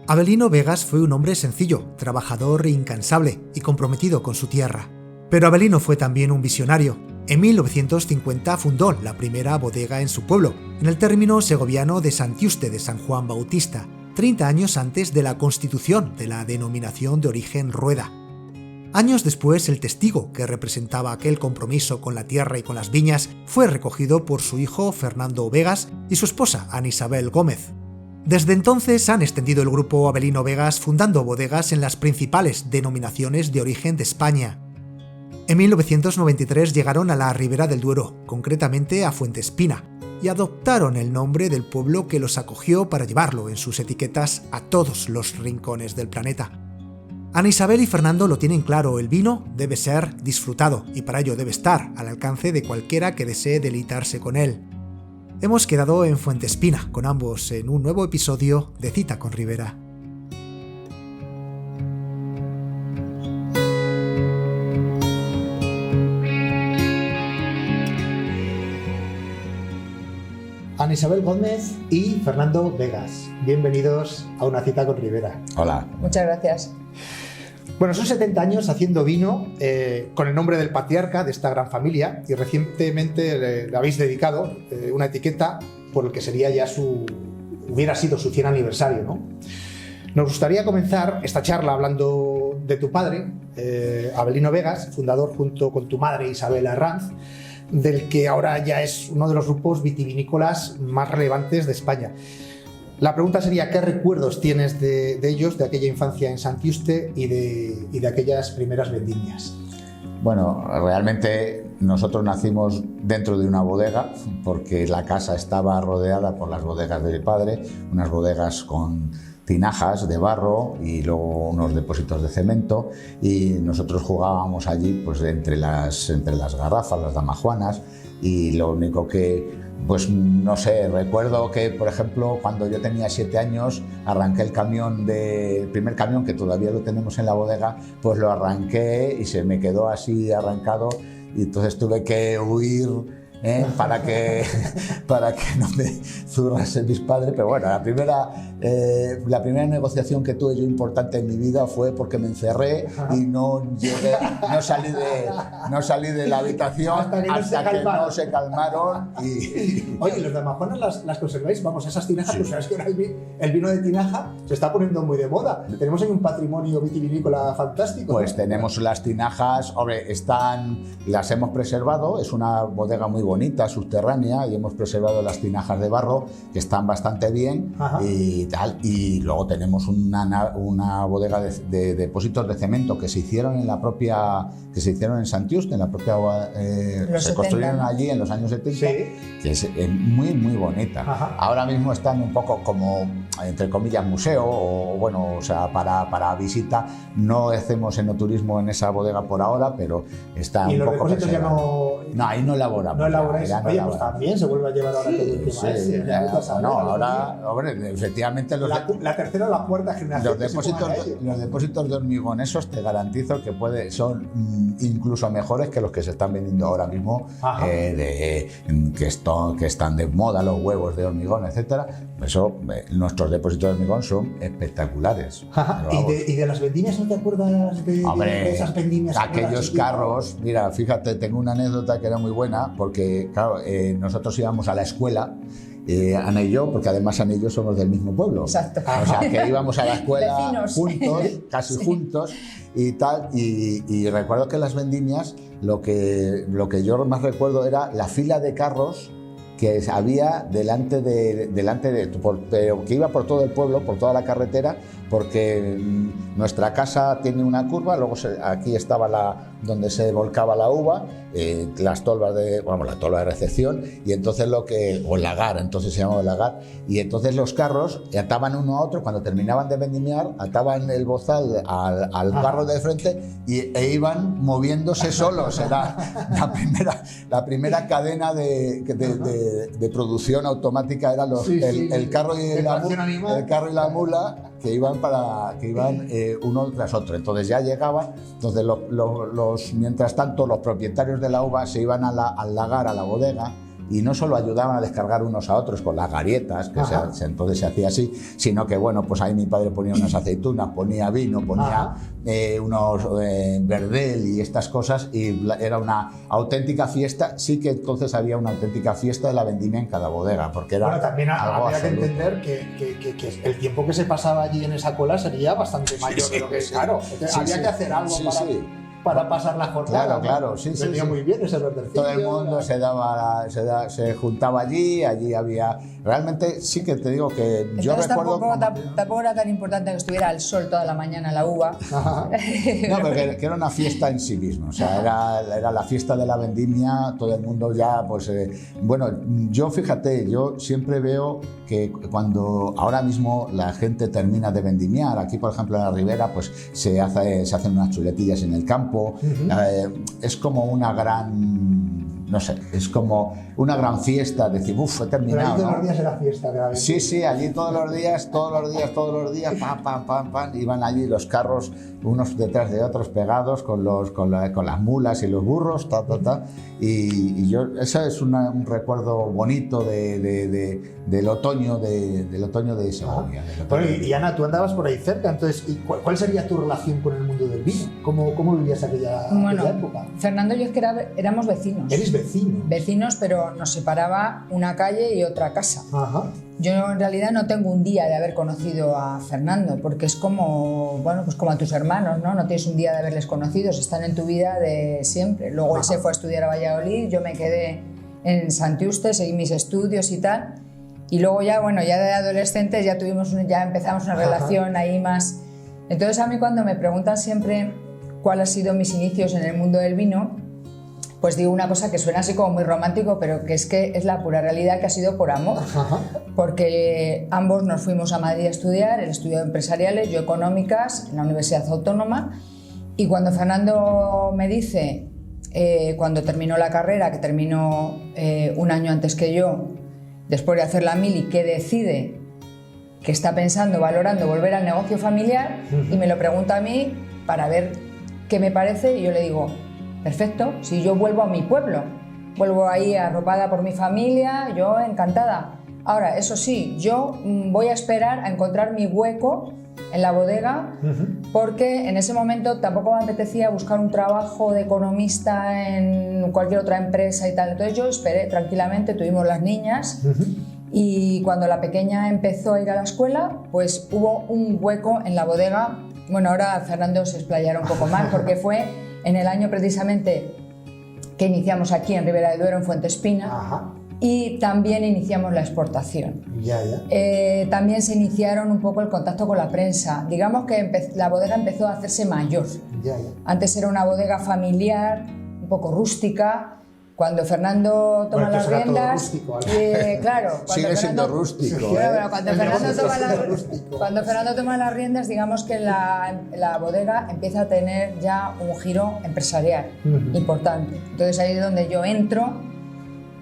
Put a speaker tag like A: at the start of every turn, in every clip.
A: Avelino Vegas fue un hombre sencillo, trabajador e incansable y comprometido con su tierra. Pero Avelino fue también un visionario. En 1950 fundó la primera bodega en su pueblo, en el término segoviano de Santiuste de San Juan Bautista, 30 años antes de la constitución de la denominación de origen Rueda. Años después, el testigo que representaba aquel compromiso con la tierra y con las viñas fue recogido por su hijo Fernando Vegas y su esposa Ana Isabel Gómez. Desde entonces han extendido el grupo Avelino Vegas fundando bodegas en las principales denominaciones de origen de España. En 1993 llegaron a la Ribera del Duero, concretamente a Fuentespina, y adoptaron el nombre del pueblo que los acogió para llevarlo en sus etiquetas a todos los rincones del planeta. Ana Isabel y Fernando lo tienen claro, el vino debe ser disfrutado y para ello debe estar al alcance de cualquiera que desee deleitarse con él. Hemos quedado en Fuentespina con ambos en un nuevo episodio de Cita con Ribera. Ana Isabel Gómez y Fernando Vegas, bienvenidos a una Cita con Ribera.
B: Hola.
C: Muchas gracias.
A: Bueno, son 70 años haciendo vino con el nombre del patriarca de esta gran familia y recientemente le habéis dedicado una etiqueta por el que sería ya hubiera sido su 100 aniversario, ¿no? Nos gustaría comenzar esta charla hablando de tu padre, Avelino Vegas, fundador junto con tu madre Isabel Arranz, del que ahora ya es uno de los grupos vitivinícolas más relevantes de España. La pregunta sería, ¿qué recuerdos tienes de ellos, de aquella infancia en Santiuste y de aquellas primeras vendimias?
B: Bueno, realmente nosotros nacimos dentro de una bodega porque la casa estaba rodeada por las bodegas de mi padre, unas bodegas con tinajas de barro y luego unos depósitos de cemento, y nosotros jugábamos allí pues entre las garrafas, las damajuanas, y lo único que pues no sé, recuerdo que, por ejemplo, cuando yo tenía 7 años, arranqué el primer camión, que todavía lo tenemos en la bodega, pues lo arranqué y se me quedó así arrancado, y entonces tuve que huir para que no me zurrasen mis padres. Pero bueno, la primera negociación que tuve yo importante en mi vida fue porque me encerré y no salí de la habitación hasta que no se calmaron.
A: Oye, los damajuanas las conserváis, vamos, esas tinajas, sí. Pues sabes que ahora el vino de tinaja se está poniendo muy de moda. Tenemos ahí un patrimonio vitivinícola fantástico.
B: Pues
A: ¿no?
B: Tenemos las tinajas, hombre, las hemos preservado, es una bodega muy bonita, subterránea, y hemos preservado las tinajas de barro que están bastante bien. Ajá. Y tal, y luego tenemos una bodega de depósitos de cemento que se hicieron en Santiuste, en la propia se 70, construyeron allí en los años 70, sí. Que es muy muy bonita. Ajá. Ahora mismo están un poco como entre comillas museo, o bueno, o sea, para visita. No hacemos enoturismo en esa bodega por ahora, pero está un poco
A: depósitos ya no
B: ahí no elaboramos.
A: No elaboráis. Oye, pues también se vuelve a llevar ahora todo el tema ese.
B: Ahora, hombre, efectivamente
A: la tercera o la cuarta generación.
B: Los depósitos de hormigón, esos te garantizo que son incluso mejores que los que se están vendiendo ahora mismo, que están de moda, los huevos de hormigón, etcétera. Nuestros depósitos de hormigón son espectaculares.
A: ¿Y de las vendimias no te acuerdas de esas vendimias?
B: Aquellos carros, mira, fíjate, tengo una anécdota que era muy buena, porque claro, nosotros íbamos a la escuela, Ana y yo, porque además Ana y yo somos del mismo pueblo.
C: Exacto.
B: O sea, que íbamos a la escuela juntos, casi
C: sí.
B: juntos y tal, y recuerdo que las vendimias, lo que yo más recuerdo era la fila de carros que había delante pero que iba por todo el pueblo, por toda la carretera, porque nuestra casa tiene una curva, luego aquí estaba donde se volcaba la uva, las tolvas la tolva de recepción, y entonces o el lagar, entonces se llamaba el lagar, y entonces los carros ataban uno a otro, cuando terminaban de vendimiar, ataban el bozal al carro de frente e iban moviéndose solos. Era la primera cadena de producción automática, eran el carro y la mula, que iban uno tras otro. Entonces ya llegaban, entonces mientras tanto los propietarios de la uva se iban al lagar, a la bodega, y no solo ayudaban a descargar unos a otros con las galletas, que entonces se hacía así, sino que bueno, pues ahí mi padre ponía unas aceitunas, ponía vino, ponía unos verdel y estas cosas, y era una auténtica fiesta. Sí que entonces había una auténtica fiesta de la vendimia en cada bodega, porque era
A: también
B: algo
A: había
B: absoluto.
A: que entender que el tiempo que se pasaba allí en esa cola sería bastante mayor de lo que es. Claro, había que hacer algo para pasar la jornada.
B: Claro, sí.
A: Venía muy bien ese verdercillo.
B: Todo el mundo se juntaba allí había... Realmente sí que te digo que
C: entonces,
B: yo recuerdo...
C: Tampoco era tan importante que estuviera al sol toda la mañana la uva.
B: No, pero que era una fiesta en sí misma, o sea, era la fiesta de la vendimia, todo el mundo ya, pues... bueno, yo fíjate, yo siempre veo que cuando ahora mismo la gente termina de vendimiar, aquí por ejemplo en la Ribera, pues se hacen unas chuletillas en el campo, es como una gran... No sé, es como una gran fiesta, decir, uff, he terminado.
A: Pero ahí todos los días era fiesta, claramente.
B: Sí, allí todos los días, pam, iban allí los carros, unos detrás de otros, pegados, con las mulas y los burros, y yo, eso es un recuerdo bonito del otoño de Segovia.
A: Bueno, y Ana, tú andabas por ahí cerca, entonces, ¿cuál sería tu relación con el mundo del vino? ¿Cómo vivías aquella época?
C: Fernando y yo es que éramos vecinos.
A: ¿Eres vecino?
C: Vecinos, pero nos separaba una calle y otra casa. Yo en realidad no tengo un día de haber conocido a Fernando, porque es como, bueno, pues como a tus hermanos, ¿no? No tienes un día de haberles conocido, están en tu vida de siempre. Luego él se fue a estudiar a Valladolid, yo me quedé en Santiuste, seguí mis estudios y tal. Y luego ya, bueno, ya de adolescentes ya empezamos una relación ahí más. Entonces a mí cuando me preguntan siempre cuál ha sido mis inicios en el mundo del vino, pues digo una cosa que suena así como muy romántico, pero que es la pura realidad, que ha sido por amor. Porque ambos nos fuimos a Madrid a estudiar, él estudió empresariales, yo económicas, en la Universidad Autónoma, y cuando Fernando me dice, cuando terminó la carrera, que terminó un año antes que yo, después de hacer la mili, que decide que está pensando, valorando volver al negocio familiar, y me lo pregunta a mí para ver qué me parece, y yo le digo, perfecto, si yo vuelvo a mi pueblo, vuelvo ahí arropada por mi familia, yo encantada. Ahora, eso sí, yo voy a esperar a encontrar mi hueco en la bodega, porque en ese momento tampoco me apetecía buscar un trabajo de economista en cualquier otra empresa y tal. Entonces yo esperé tranquilamente, tuvimos las niñas, y cuando la pequeña empezó a ir a la escuela, pues hubo un hueco en la bodega. Bueno, ahora Fernando se explayará un poco más, porque fue en el año precisamente que iniciamos aquí en Ribera del Duero, en Fuentespina, y también iniciamos la exportación. También se iniciaron un poco el contacto con la prensa. Digamos que la bodega empezó a hacerse mayor. Antes era una bodega familiar, un poco rústica. Cuando Fernando toma las riendas, claro,
B: sigue siendo rústico.
C: Cuando Fernando toma las riendas, digamos que la bodega empieza a tener ya un giro empresarial importante. Entonces ahí es donde yo entro.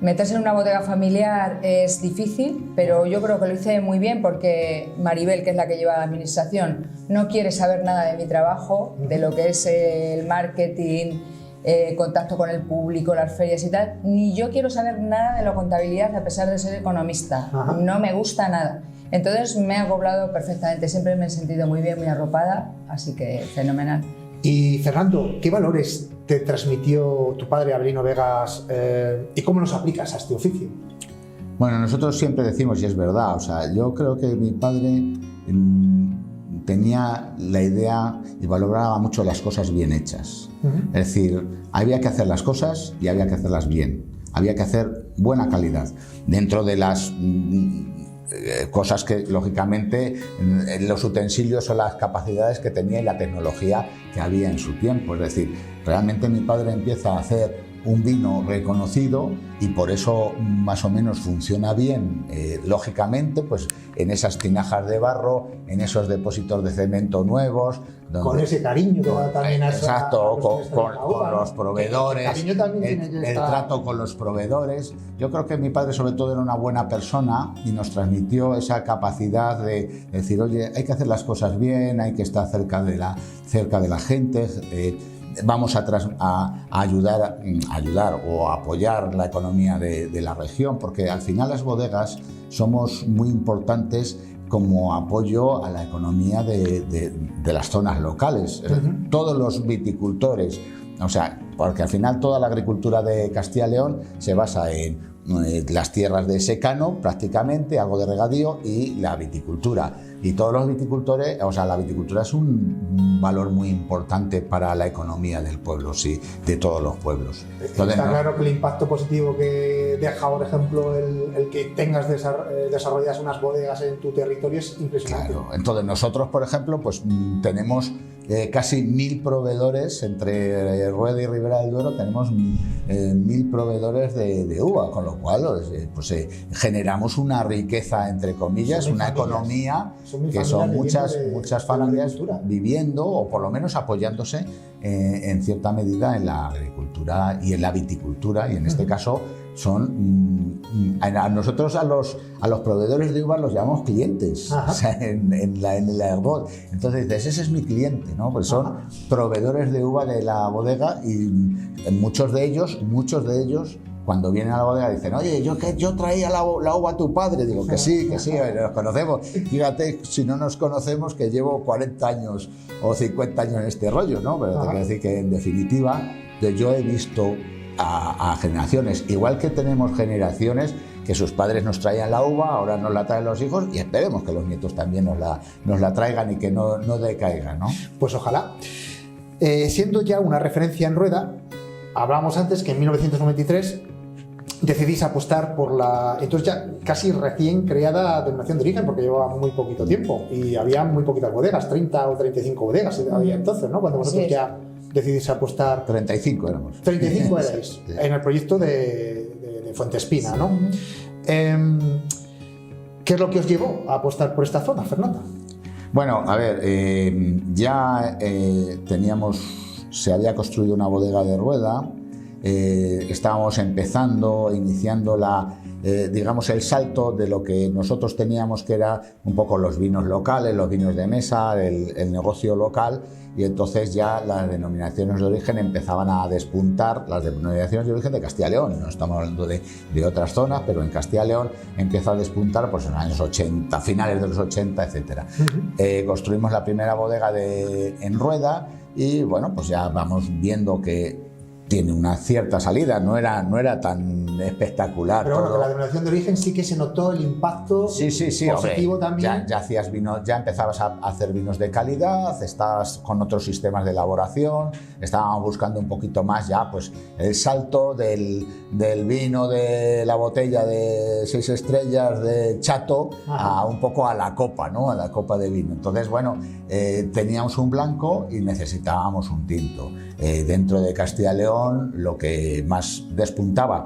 C: Meterse en una bodega familiar es difícil, pero yo creo que lo hice muy bien, porque Maribel, que es la que lleva la administración, no quiere saber nada de mi trabajo, de lo que es el marketing, contacto con el público, las ferias y tal, ni yo quiero saber nada de la contabilidad a pesar de ser economista. No me gusta nada. Entonces me he acoplado perfectamente, siempre me he sentido muy bien, muy arropada, así que fenomenal.
A: Y Fernando, ¿qué valores te transmitió tu padre, Avelino Vegas, y cómo los aplicas a este oficio?
B: Bueno, nosotros siempre decimos, y es verdad, o sea, yo creo que mi padre tenía la idea y valoraba mucho las cosas bien hechas. Es decir, había que hacer las cosas y había que hacerlas bien. Había que hacer buena calidad. Dentro de las cosas que, lógicamente, los utensilios o las capacidades que tenía y la tecnología que había en su tiempo. Es decir, realmente mi padre empieza a hacer un vino reconocido y por eso más o menos funciona bien, lógicamente, pues en esas tinajas de barro, en esos depósitos de cemento nuevos.
A: Con ese cariño que da también a
B: exacto, con los proveedores, el trato con los proveedores. Yo creo que mi padre sobre todo era una buena persona y nos transmitió esa capacidad de decir, oye, hay que hacer las cosas bien, hay que estar cerca de la gente. vamos a ayudar o a apoyar la economía de la región, porque al final las bodegas somos muy importantes como apoyo a la economía de las zonas locales. Todos los viticultores, o sea, porque al final toda la agricultura de Castilla y León se basa en las tierras de secano prácticamente, algo de regadío y la viticultura. Y todos los viticultores, o sea, la viticultura es un valor muy importante para la economía del pueblo, sí, de todos los pueblos.
D: Entonces, está claro que el impacto positivo que deja, por ejemplo, el que tengas desarrolladas unas bodegas en tu territorio es impresionante.
B: Claro. Entonces nosotros, por ejemplo, pues tenemos casi 1000 proveedores entre Rueda y Ribera del Duero, tenemos 1000 proveedores de uva, con lo cual pues, generamos una riqueza, entre comillas, una economía que son muchas familias viviendo o por lo menos apoyándose en cierta medida en la agricultura y en la viticultura, y en este caso nosotros a los proveedores de uva los llamamos clientes, o sea, en el argot. Entonces dices, ese es mi cliente, ¿no? Pues son proveedores de uva de la bodega, y muchos de ellos cuando vienen a la bodega dicen, oye, yo traía la uva a tu padre. Digo, que sí, nos conocemos. Fíjate, si no nos conocemos, que llevo 40 años o 50 años en este rollo, ¿no? Pero te quiero decir que, en definitiva, yo he visto a generaciones, igual que tenemos generaciones que sus padres nos traían la uva, ahora nos la traen los hijos, y esperemos que los nietos también nos la traigan y que no decaiga, ¿no?
D: Pues ojalá. Siendo ya una referencia en Rueda, hablábamos antes que en 1993 decidís apostar por la entonces ya casi recién creada denominación de origen, porque llevaba muy poquito tiempo y había muy poquitas bodegas, 30 o 35 bodegas había entonces, ¿no? Cuando vosotros ya decidís apostar.
B: 35 éramos.
D: 35 erais, sí. En el proyecto de Fuentespina, ¿no? ¿Qué es lo que os llevó a apostar por esta zona, Fernando?
B: Bueno, a ver, ya se había construido una bodega de Rueda. Estábamos iniciando digamos, el salto de lo que nosotros teníamos, que era un poco los vinos locales, los vinos de mesa, el negocio local, y entonces ya las denominaciones de origen empezaban a despuntar, las denominaciones de origen de Castilla y León. No estamos hablando de otras zonas, pero en Castilla y León empieza a despuntar pues, en los años 80, finales de los 80, etc. Construimos la primera bodega en Rueda, y bueno, pues ya vamos viendo que tiene una cierta salida, no era tan espectacular.
D: Pero bueno, con la denominación de origen sí que se notó el impacto positivo, hombre, también.
B: Ya hacías vino, ya empezabas a hacer vinos de calidad, estabas con otros sistemas de elaboración, estábamos buscando un poquito más ya pues el salto del vino de la botella de 6 estrellas de Chato a un poco a la copa, ¿no? A la copa de vino. Entonces, bueno, teníamos un blanco y necesitábamos un tinto. Dentro de Castilla y León, lo que más despuntaba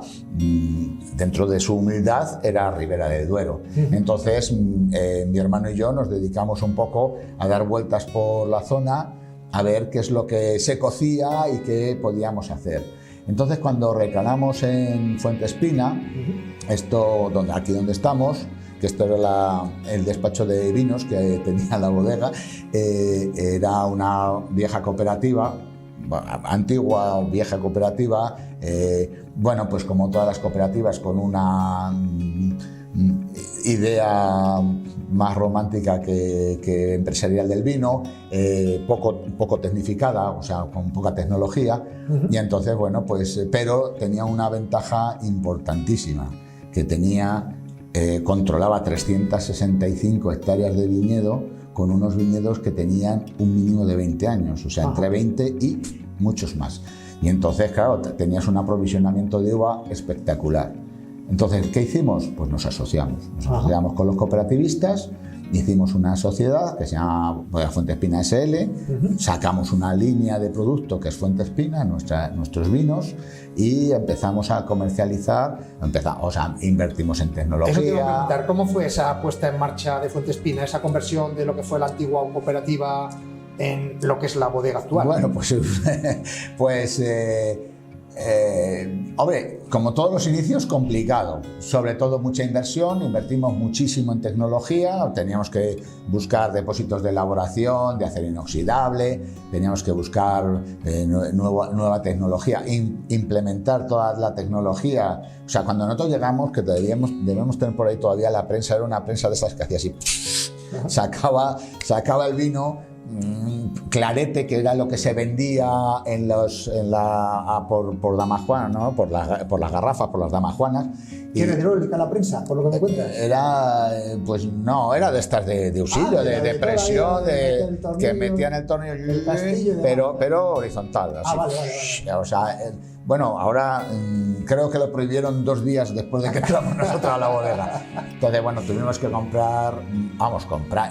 B: dentro de su humildad era Ribera del Duero. Entonces, mi hermano y yo nos dedicamos un poco a dar vueltas por la zona, a ver qué es lo que se cocía y qué podíamos hacer. Entonces, cuando recalamos en Fuentespina, aquí donde estamos, que esto era el despacho de vinos que tenía la bodega, era una vieja cooperativa, antigua vieja cooperativa, bueno, pues como todas las cooperativas, con una idea más romántica que empresarial del vino, poco tecnificada, o sea, con poca tecnología, y entonces, bueno, pues, pero tenía una ventaja importantísima, que controlaba 365 hectáreas de viñedo, con unos viñedos que tenían un mínimo de 20 años, o sea, entre 20 y muchos más. Y entonces, claro, tenías un aprovisionamiento de uva espectacular. Entonces, ¿qué hicimos? Pues nos asociamos con los cooperativistas, hicimos una sociedad que se llama Fuentespina SL, sacamos una línea de producto que es Fuentespina, nuestros vinos, y empezamos a comercializar, invertimos en tecnología.
D: Eso te iba a preguntar, ¿cómo fue esa puesta en marcha de Fuentespina, esa conversión de lo que fue la antigua cooperativa en lo que es la bodega actual?
B: Bueno, pues Hombre, como todos los inicios, complicado. Sobre todo mucha inversión, invertimos muchísimo en tecnología, teníamos que buscar depósitos de elaboración, de acero inoxidable, teníamos que buscar nueva tecnología, implementar toda la tecnología. O sea, cuando nosotros llegamos, que debemos tener por ahí todavía la prensa, era una prensa de esas que hacía así, sacaba el vino, clarete, que era lo que se vendía por Damajuana, ¿no? por las garrafas, por las damajuanas.
D: ¿Tiene hidráulica la prensa, por lo que me cuentas?
B: Era, pues no, era de estas de usillo, de presión, que metían el tornillo, pero horizontal. Así.
D: Vale.
B: O sea, bueno, ahora creo que lo prohibieron 2 días después de que entramos nosotros a la bodega. Entonces, bueno, tuvimos que comprar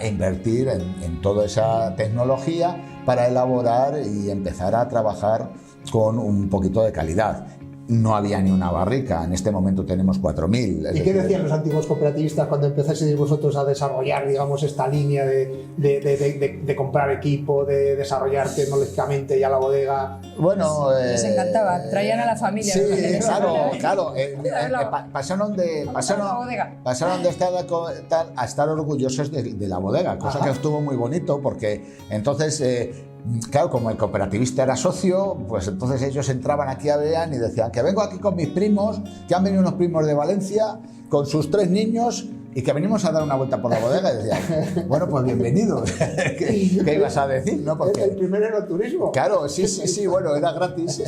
B: e invertir en toda esa tecnología para elaborar y empezar a trabajar con un poquito de calidad. No había ni una barrica, en este momento tenemos 4.000.
D: ¿Y qué decían los antiguos cooperativistas cuando empezasteis vosotros a desarrollar, digamos, esta línea de comprar equipo, de desarrollar tecnológicamente ya la bodega?
B: Bueno,
C: les encantaba, traían a la familia.
B: Sí, claro. Pasaron de estar a estar orgullosos de la bodega, cosa que estuvo muy bonito porque entonces... claro, como el cooperativista era socio, pues entonces ellos entraban aquí a Bean y decían que vengo aquí con mis primos, que han venido unos primos de Valencia con sus 3 niños y que venimos a dar una vuelta por la bodega. Y decían, bueno, pues bienvenidos. ¿Qué ibas a decir? ¿No? Porque,
D: el primer enoturismo.
B: Claro, sí, bueno, era gratis.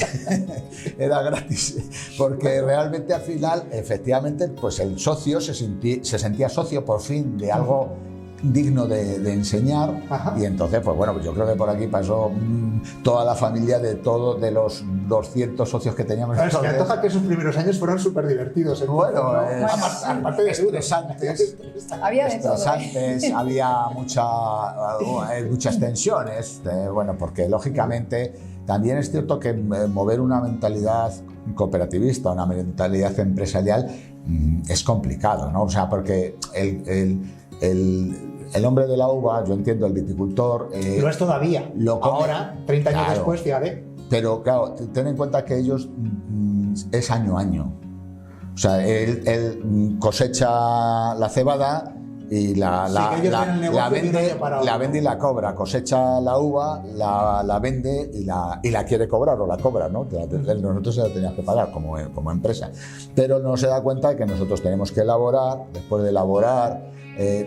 B: Era gratis. Porque realmente al final, efectivamente, pues el socio se sentía socio por fin de algo digno de enseñar. Y entonces, pues bueno, pues yo creo que por aquí pasó toda la familia de los 200 socios que teníamos.
D: Es que antoja que esos primeros años fueron súper divertidos.
B: Bueno,
D: aparte de
B: estresantes.
C: Había de todo.
B: Había muchas tensiones. Bueno, porque lógicamente también es cierto que mover una mentalidad cooperativista, una mentalidad empresarial es complicado, ¿no? O sea, porque el hombre de la uva, yo entiendo, el viticultor...
D: lo es todavía. Ahora, 30 años después, fíjate.
B: Pero claro, ten en cuenta que ellos es año a año. O sea, él cosecha la cebada y la vende y la cobra. Cosecha la uva, la vende y la quiere cobrar o la cobra, ¿no? Nosotros se la teníamos que pagar como empresa. Pero no se da cuenta de que nosotros tenemos que elaborar, después de elaborar,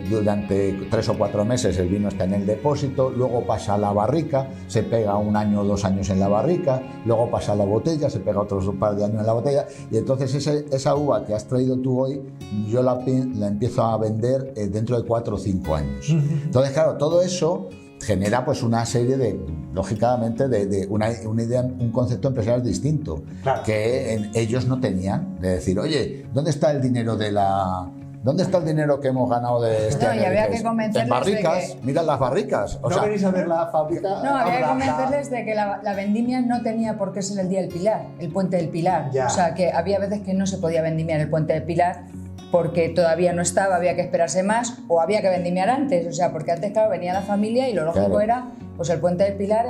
B: durante 3 o 4 meses el vino está en el depósito, luego pasa a la barrica, se pega 1 año o 2 años en la barrica, luego pasa a la botella, se pega otros un par de años en la botella, y entonces esa uva que has traído tú hoy, yo la empiezo a vender dentro de 4 o 5 años. Entonces, claro, todo eso genera pues una serie lógicamente, de una idea, un concepto empresarial distinto, claro, que ellos no tenían, de decir, oye, ¿dónde está el dinero ¿Dónde está el dinero que hemos ganado de este año?
C: Y había que convencerles
B: en barricas,
C: de que...
B: Mirad las barricas.
D: ¿No venís a ver la fábrica?
C: No, había que convencerles de que la vendimia no tenía por qué ser el día del Pilar, el puente del Pilar.
D: Ya.
C: O sea, que había veces que no se podía vendimiar el puente del Pilar porque todavía no estaba, había que esperarse más, o había que vendimiar antes. O sea, porque antes, claro, venía la familia y lo lógico era, pues el puente del Pilar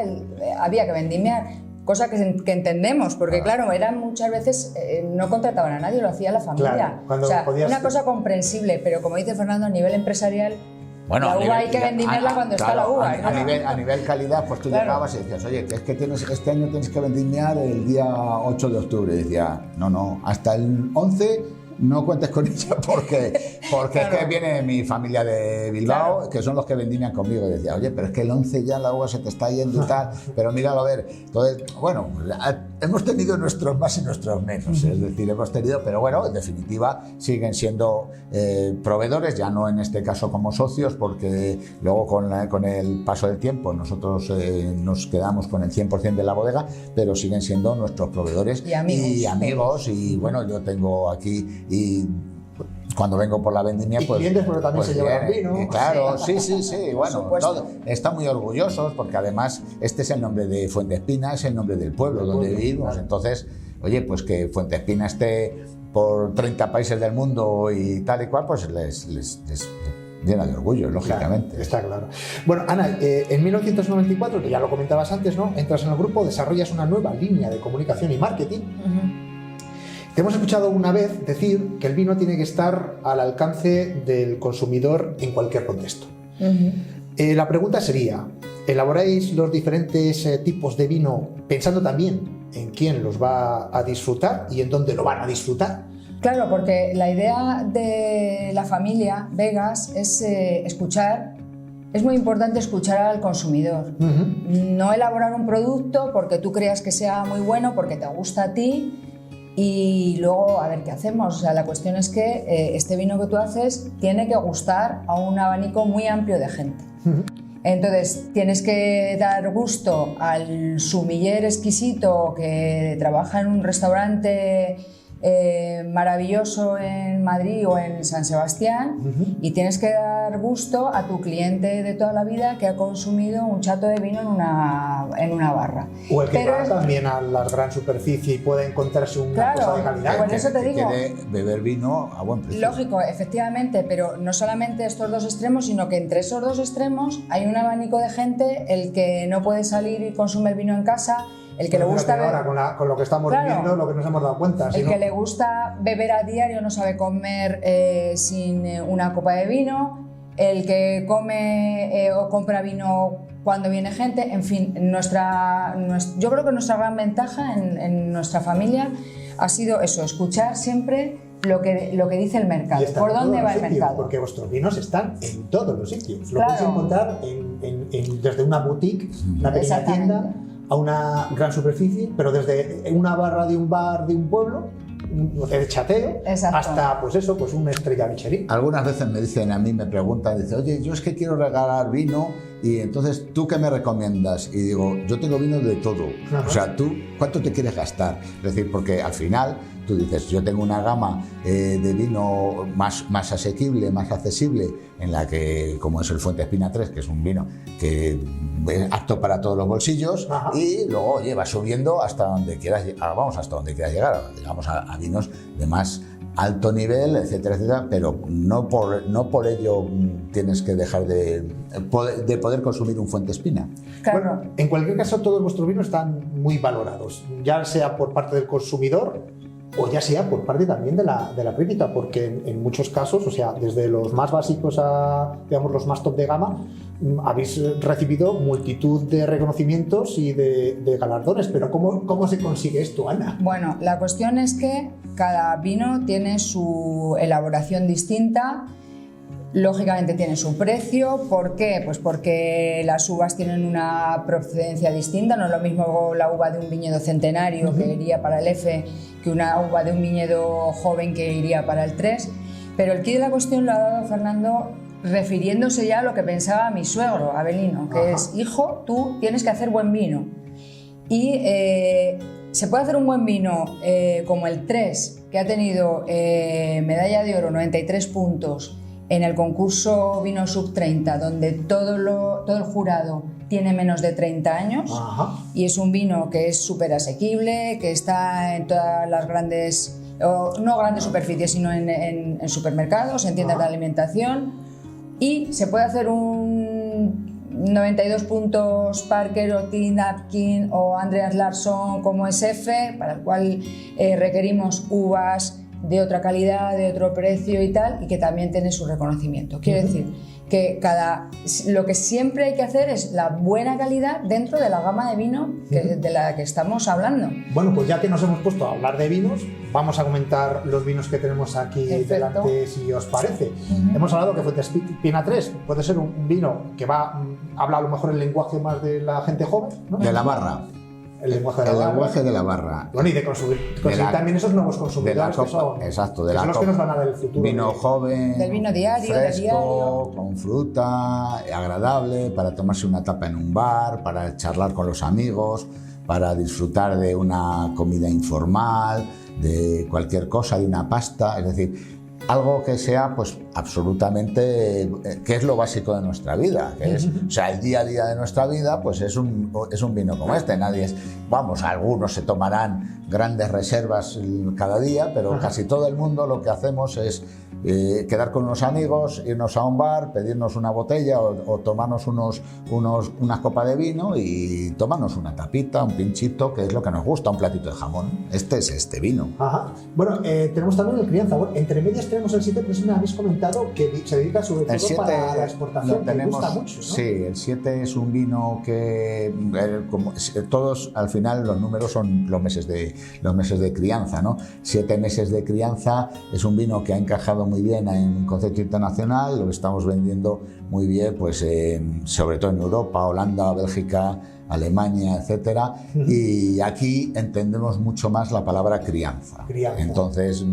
C: había que vendimiar. Cosa que entendemos, porque claro, eran muchas veces no contrataban a nadie, lo hacía la familia.
D: Claro,
C: o sea, una cosa comprensible, pero como dice Fernando, a nivel empresarial,
B: bueno,
C: la uva hay que vendimiarla cuando está la uva.
B: A nivel calidad, pues tú llegabas y decías, oye, que es que este año tienes que vendimiar el día 8 de octubre. Y decía, no, hasta el 11... no cuentes con ella porque claro, es que viene mi familia de Bilbao, claro, que son los que vendimian conmigo. Y decía, oye, pero es que el 11 ya la uva se te está yendo y tal, pero míralo a ver. Entonces, bueno, hemos tenido nuestros más y nuestros menos, es decir, hemos tenido, pero bueno, en definitiva siguen siendo proveedores, ya no en este caso como socios, porque luego con el paso del tiempo nosotros nos quedamos con el 100% de la bodega, pero siguen siendo nuestros proveedores y amigos. Y bueno, yo tengo aquí, y cuando vengo por la vendimia,
D: y
B: pues
D: clientes, pero también se llevan vino.
B: Claro, sí, bueno, están muy orgullosos porque además este es el nombre de Fuentespina, es el nombre del pueblo donde vivimos. Claro. Entonces, oye, pues que Fuentespina esté por 30 países del mundo y tal y cual, pues les llena de orgullo, lógicamente.
D: Claro, está claro. Bueno, Ana, en 1994, que ya lo comentabas antes, ¿no? Entras en el grupo, desarrollas una nueva línea de comunicación y marketing. Te hemos escuchado una vez decir que el vino tiene que estar al alcance del consumidor en cualquier contexto. La pregunta sería, ¿elaboráis los diferentes tipos de vino pensando también en quién los va a disfrutar y en dónde lo van a disfrutar?
C: Claro, porque la idea de la familia Vegas es escuchar. Es muy importante escuchar al consumidor. No elaborar un producto porque tú creas que sea muy bueno, porque te gusta a ti y luego a ver qué hacemos. O sea, la cuestión es que este vino que tú haces tiene que gustar a un abanico muy amplio de gente. Entonces tienes que dar gusto al sumiller exquisito que trabaja en un restaurante maravilloso en Madrid o en San Sebastián, y tienes que dar gusto a tu cliente de toda la vida que ha consumido un chato de vino en una barra.
D: O el que va también a la gran superficie y puede encontrarse una cosa de calidad.
C: Por eso te digo,
B: quiere beber vino a buen precio.
C: Lógico, efectivamente, pero no solamente estos dos extremos, sino que entre esos dos extremos hay un abanico de gente, el que no puede salir y consume el vino en casa, el que le gusta
D: ahora con lo que estamos viendo, lo que nos hemos dado cuenta.
C: El que le gusta beber a diario no sabe comer sin una copa de vino, el que come o compra vino cuando viene gente, en fin, yo creo que nuestra gran ventaja en nuestra familia ha sido eso, escuchar siempre lo que dice el mercado, por dónde va el mercado.
D: Porque vuestros vinos están en todos los sitios. Lo puedes encontrar desde una boutique, una pequeña tienda, a una gran superficie, pero desde una barra de un bar de un pueblo, el chateo, hasta pues una estrella Michelin.
B: Algunas veces me dicen, a mí me preguntan, dicen, oye, yo es que quiero regalar vino y entonces, ¿tú qué me recomiendas? Y digo, yo tengo vino de todo. O sea, ¿tú cuánto te quieres gastar? Es decir, porque al final tú dices, yo tengo una gama de vino más asequible, más accesible, en la que, como es el Fuente Espina 3, que es un vino que es apto para todos los bolsillos, y luego vas subiendo hasta donde quieras, hasta donde quieras llegar, digamos a vinos de más alto nivel, etcétera, etcétera, pero no por ello tienes que dejar de poder consumir un Fuente Espina.
C: Claro.
D: Bueno, en cualquier caso, todos vuestros vinos están muy valorados, ya sea por parte del consumidor o ya sea por parte también de la crítica, porque en muchos casos, o sea, desde los más básicos a, digamos, los más top de gama, habéis recibido multitud de reconocimientos y de galardones, pero ¿cómo se consigue esto, Ana?
C: Bueno, la cuestión es que cada vino tiene su elaboración distinta, lógicamente tiene su precio. ¿Por qué? Pues porque las uvas tienen una procedencia distinta, no es lo mismo la uva de un viñedo centenario que iría para el F que una uva de un viñedo joven que iría para el 3, pero el quid de la cuestión lo ha dado Fernando refiriéndose ya a lo que pensaba mi suegro, Avelino, que es, hijo, tú tienes que hacer buen vino. Y se puede hacer un buen vino como el 3, que ha tenido medalla de oro, 93 puntos, en el concurso Vino Sub 30, donde todo el jurado tiene menos de 30 años, y es un vino que es súper asequible, que está en todas las grandes, no grandes superficies, sino en supermercados, en tiendas de alimentación. Y se puede hacer un 92 puntos Parker o Tim Atkin o Andreas Larsson como SF, para el cual requerimos uvas de otra calidad, de otro precio y tal, y que también tiene su reconocimiento. Quiere decir que lo que siempre hay que hacer es la buena calidad dentro de la gama de vino de la que estamos hablando.
D: Bueno, pues ya que nos hemos puesto a hablar de vinos, vamos a comentar los vinos que tenemos aquí delante, si os parece. Hemos hablado que Fuente Espina 3 puede ser un vino que habla a lo mejor el lenguaje más de la gente joven, ¿no?
B: De la barra.
D: El lenguaje de la barra. Bueno, y de conseguir también esos nuevos consumidores que son,
B: exacto,
D: que son los que nos van a dar el futuro.
B: Vino joven,
C: del vino diario,
B: fresco, con fruta, agradable, para tomarse una tapa en un bar, para charlar con los amigos, para disfrutar de una comida informal, de cualquier cosa, de una pasta, es decir, algo que sea pues absolutamente, que es lo básico de nuestra vida, que es, o sea, el día a día de nuestra vida pues es un vino como este. Algunos se tomarán grandes reservas cada día, pero casi todo el mundo lo que hacemos es quedar con unos amigos, irnos a un bar, pedirnos una botella o tomarnos unas copas de vino y tomarnos una tapita, un pinchito, que es lo que nos gusta, un platito de jamón. Este es este vino.
D: Ajá. Bueno, tenemos también el crianza. Bueno, entre medias tenemos el 7, pero sí me habéis comentado que se dedica sobre todo para la exportación, que gusta mucho, ¿no?
B: Sí, el 7 es un vino que como todos al final los números son los meses de crianza, ¿no? 7 meses de crianza es un vino que ha encajado muy bien en un concepto internacional, lo estamos vendiendo muy bien, pues sobre todo en Europa, Holanda, Bélgica, Alemania, etcétera, y aquí entendemos mucho más la palabra crianza. Entonces,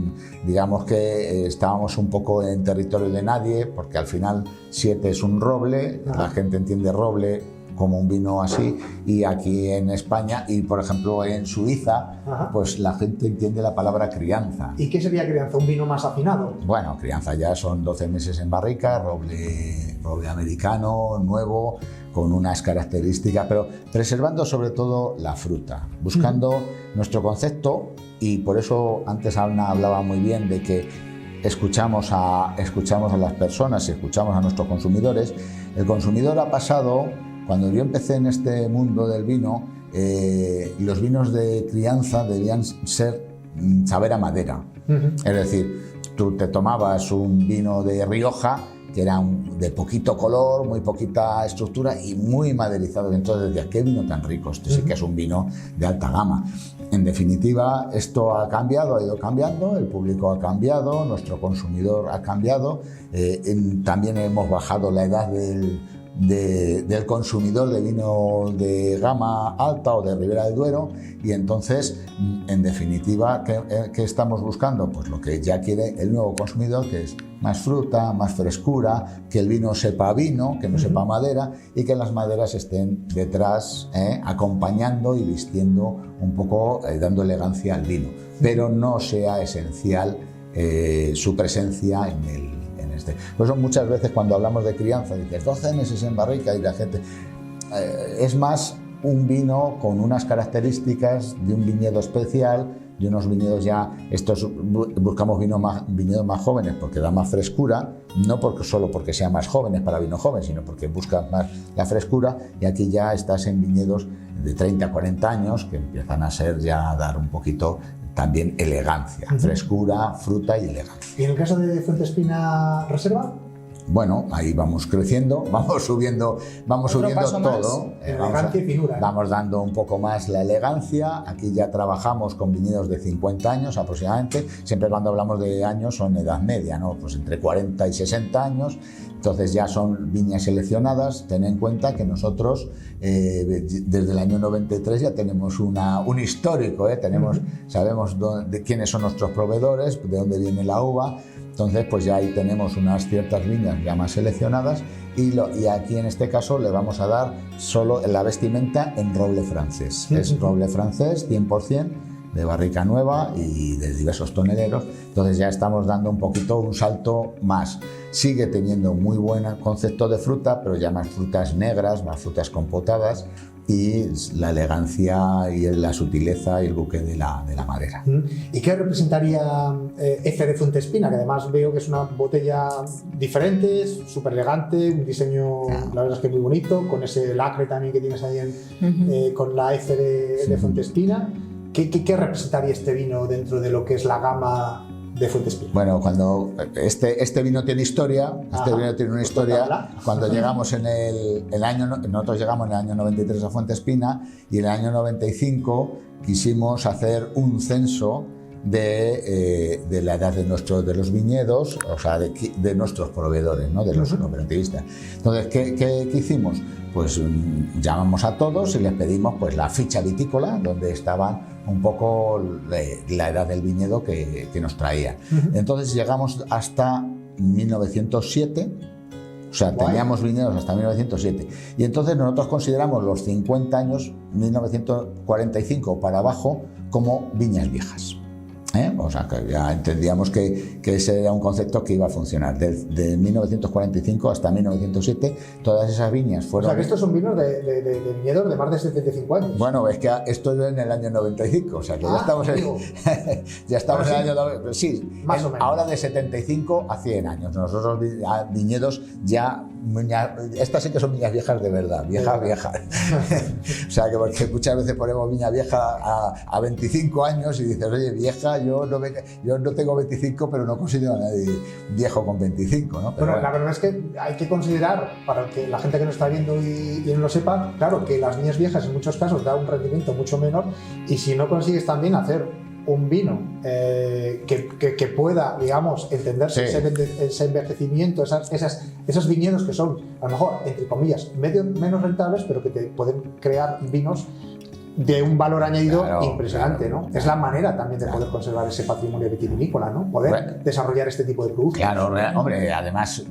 B: digamos que estábamos un poco en territorio de nadie, porque al final 7 es un roble, la gente entiende roble como un vino así, y aquí en España y por ejemplo en Suiza, pues la gente entiende la palabra crianza.
D: ¿Y qué sería crianza? ¿Un vino más afinado?
B: Bueno, crianza ya son 12 meses en barrica, roble americano, nuevo, con unas características, pero preservando sobre todo la fruta, buscando nuestro concepto, y por eso antes Ana hablaba muy bien de que escuchamos a las personas y escuchamos a nuestros consumidores. El consumidor ha pasado. Cuando yo empecé en este mundo del vino, los vinos de crianza debían saber a madera. Es decir, tú te tomabas un vino de Rioja que era de poquito color, muy poquita estructura y muy maderizado. Entonces decía, ¿qué vino tan rico? Este sí que es un vino de alta gama. En definitiva, esto ha cambiado, ha ido cambiando, el público ha cambiado, nuestro consumidor ha cambiado, también hemos bajado la edad del consumidor de vino de gama alta o de Ribera del Duero, y entonces, en definitiva, ¿qué estamos buscando? Pues lo que ya quiere el nuevo consumidor, que es más fruta, más frescura, que el vino sepa vino, que no sepa madera, y que las maderas estén detrás, acompañando y vistiendo un poco, dando elegancia al vino, pero no sea esencial su presencia en el. Por eso muchas veces cuando hablamos de crianza dices 12 meses en barrica, y la gente es más un vino con unas características de un viñedo especial, de unos viñedos ya, buscamos viñedos más jóvenes porque da más frescura, no solo porque sean más jóvenes para vino joven, sino porque buscan más la frescura, y aquí ya estás en viñedos de 30 a 40 años que empiezan a dar un poquito también elegancia, frescura, fruta y elegancia.
D: ¿Y en el caso de Fuentespina Reserva?
B: Bueno, ahí vamos creciendo, vamos subiendo todo.
D: Elegancia y finura.
B: Vamos dando un poco más la elegancia. Aquí ya trabajamos con viñedos de 50 años aproximadamente. Siempre cuando hablamos de años son edad media, ¿no? Pues entre 40 y 60 años. Entonces ya son viñas seleccionadas. Ten en cuenta que nosotros desde el año 93 ya tenemos un histórico, sabemos quiénes son nuestros proveedores, de dónde viene la uva. Entonces, pues ya ahí tenemos unas ciertas viñas ya más seleccionadas, y aquí en este caso le vamos a dar solo la vestimenta en roble francés. Es roble francés 100%, de barrica nueva y de diversos toneleros. Entonces ya estamos dando un salto más. Sigue teniendo muy buen concepto de fruta, pero ya más frutas negras, más frutas compotadas, y la elegancia y la sutileza y el buque de la madera.
D: ¿Y qué representaría F de Fuentespina? Que además veo que es una botella diferente, súper elegante, un diseño, la verdad es que muy bonito, con ese lacre también que tienes ahí con la F de Fuentespina. ¿Qué representaría este vino dentro de lo que es la gama de Fuentespina?
B: Bueno, cuando este vino tiene historia, vino tiene una historia. Cuando llegamos nosotros llegamos en el año 93 a Fuentespina, y en el año 95 quisimos hacer un censo de la edad de los viñedos, o sea, de nuestros proveedores, ¿no? De los cooperativistas. Entonces, ¿qué hicimos? Pues llamamos a todos y les pedimos pues la ficha vitícola, donde estaban un poco la edad del viñedo que nos traía. Entonces llegamos hasta 1907, o sea, teníamos viñedos hasta 1907, y entonces nosotros consideramos los 50 años, 1945 para abajo, como viñas viejas. O sea, que ya entendíamos que ese era un concepto que iba a funcionar. De 1945 hasta 1907, todas esas viñas fueron...
D: O sea, que estos son vinos de viñedos de más de 75 años.
B: Bueno, es que esto es en el año 95, o sea, que ya estamos ya estamos en el año... Sí,
D: más o menos.
B: Ahora de 75 a 100 años. Nosotros viñedos ya... Estas sí que son viñas viejas de verdad, viejas. O sea, que porque muchas veces ponemos viña vieja a 25 años y dices, oye, vieja, yo no tengo 25, pero no considero a nadie viejo con 25, ¿no? Pero
D: bueno, la verdad es que hay que considerar, para que la gente que nos está viendo y no lo sepa, claro, que las viñas viejas en muchos casos dan un rendimiento mucho menor, y si no consigues también hacer un vino que pueda, digamos, entenderse ese envejecimiento, esos viñedos que son, a lo mejor, entre comillas, menos rentables, pero que te pueden crear vinos de un valor añadido impresionante, ¿no? Es la manera también de poder conservar ese patrimonio vitivinícola, ¿no? Poder desarrollar este tipo de productos.
B: Claro, hombre, además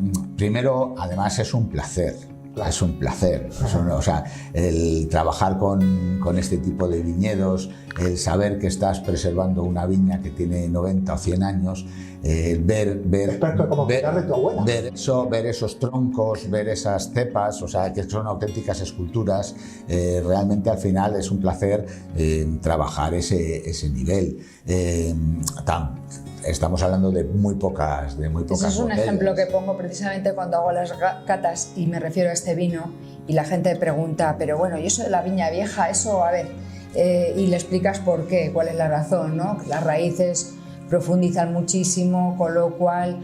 B: es un placer. Es un placer, o sea, el trabajar con este tipo de viñedos, el saber que estás preservando una viña que tiene 90 o 100 años, ver esos troncos, ver esas cepas, o sea, que son auténticas esculturas, realmente al final es un placer trabajar ese nivel. Estamos hablando de muy pocas
C: Ese es un
B: botellas.
C: ejemplo que pongo precisamente cuando hago las catas y me refiero a este vino, y la gente pregunta, pero bueno, ¿y eso de la viña vieja? Eso, a ver, y le explicas por qué, cuál es la razón, ¿no? Las raíces profundizan muchísimo, con lo cual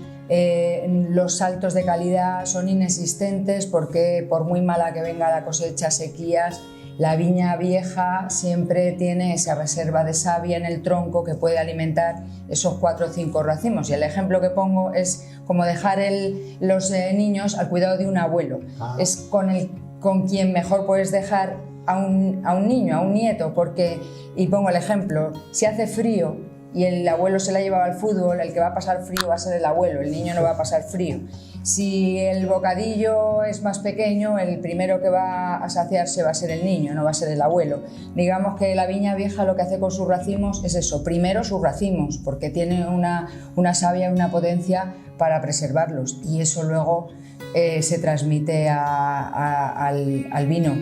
C: los saltos de calidad son inexistentes, porque por muy mala que venga la cosecha, sequías, la viña vieja siempre tiene esa reserva de savia en el tronco que puede alimentar esos 4 o 5 racimos. Y el ejemplo que pongo es como dejar los niños al cuidado de un abuelo. Es con quien mejor puedes dejar a un niño, a un nieto, porque, y pongo el ejemplo, si hace frío y el abuelo se la llevaba al fútbol, el que va a pasar frío va a ser el abuelo, el niño no va a pasar frío. Si el bocadillo es más pequeño, el primero que va a saciarse va a ser el niño, no va a ser el abuelo. Digamos que la viña vieja lo que hace con sus racimos es eso, primero sus racimos, porque tiene una savia y una potencia para preservarlos, y eso luego se transmite al vino.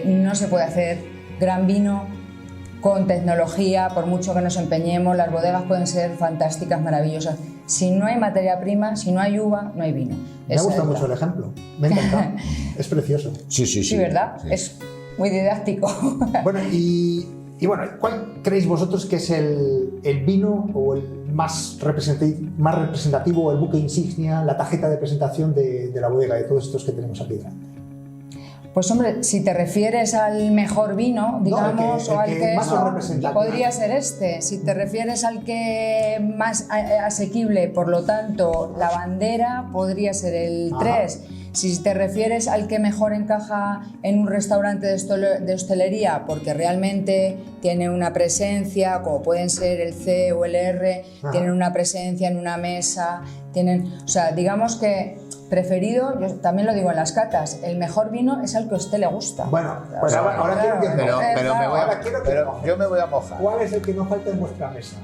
C: No se puede hacer gran vino con tecnología, por mucho que nos empeñemos. Las bodegas pueden ser fantásticas, maravillosas. Si no hay materia prima, si no hay uva, no hay vino.
D: Me gusta mucho el ejemplo, me encanta, es precioso.
C: Sí, ¿verdad? Sí. Es muy didáctico.
D: Bueno, y bueno, ¿cuál creéis vosotros que es el vino o el más representativo, el buque insignia, la tarjeta de presentación de la bodega, de todos estos que tenemos aquí delante?
C: Pues hombre, si te refieres al mejor vino, digamos, o al que
D: más
C: podría ser este. Si te refieres al que más asequible, por lo tanto, la bandera, podría ser el 3. Si te refieres al que mejor encaja en un restaurante de hostelería, porque realmente tiene una presencia, como pueden ser el C o el R, tienen una presencia en una mesa, o sea, digamos que preferido, yo también lo digo en las catas, el mejor vino es al que a usted le gusta.
D: Bueno, pues ahora quiero que
B: pero yo me voy a mojar.
D: ¿Cuál es el que no falta en vuestra mesa?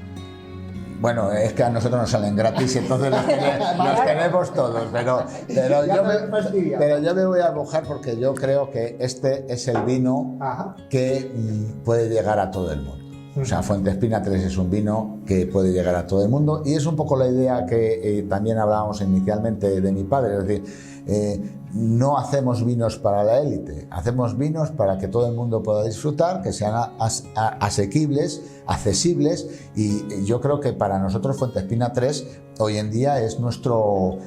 B: Bueno, es que a nosotros nos salen gratis y entonces los tenemos todos, pero yo me voy a mojar porque yo creo que este es el vino que puede llegar a todo el mundo. O sea, Fuentespina 3 es un vino que puede llegar a todo el mundo, y es un poco la idea que también hablábamos inicialmente de mi padre, es decir, no hacemos vinos para la élite, hacemos vinos para que todo el mundo pueda disfrutar, que sean asequibles, accesibles, y yo creo que para nosotros Fuentespina 3 hoy en día es nuestro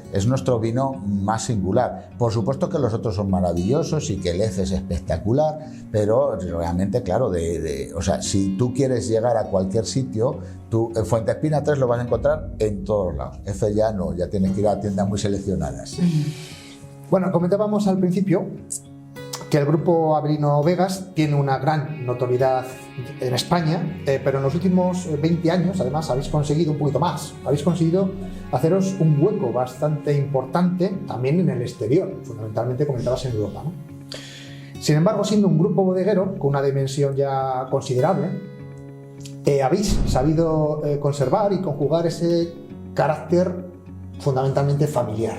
B: vino más singular. Por supuesto que los otros son maravillosos y que el EF es espectacular, pero realmente, claro, o sea, si tú quieres llegar a cualquier sitio, en Fuentespina 3 lo vas a encontrar en todos lados. EF ya no, ya tienes que ir a tiendas muy seleccionadas.
D: Bueno, comentábamos al principio que el grupo Avelino Vegas tiene una gran notoriedad en España, pero en los últimos 20 años, además, habéis conseguido un poquito más. Habéis conseguido haceros un hueco bastante importante también en el exterior, fundamentalmente comentabas en Europa, ¿no? Sin embargo, siendo un grupo bodeguero con una dimensión ya considerable, habéis sabido conservar y conjugar ese carácter fundamentalmente familiar.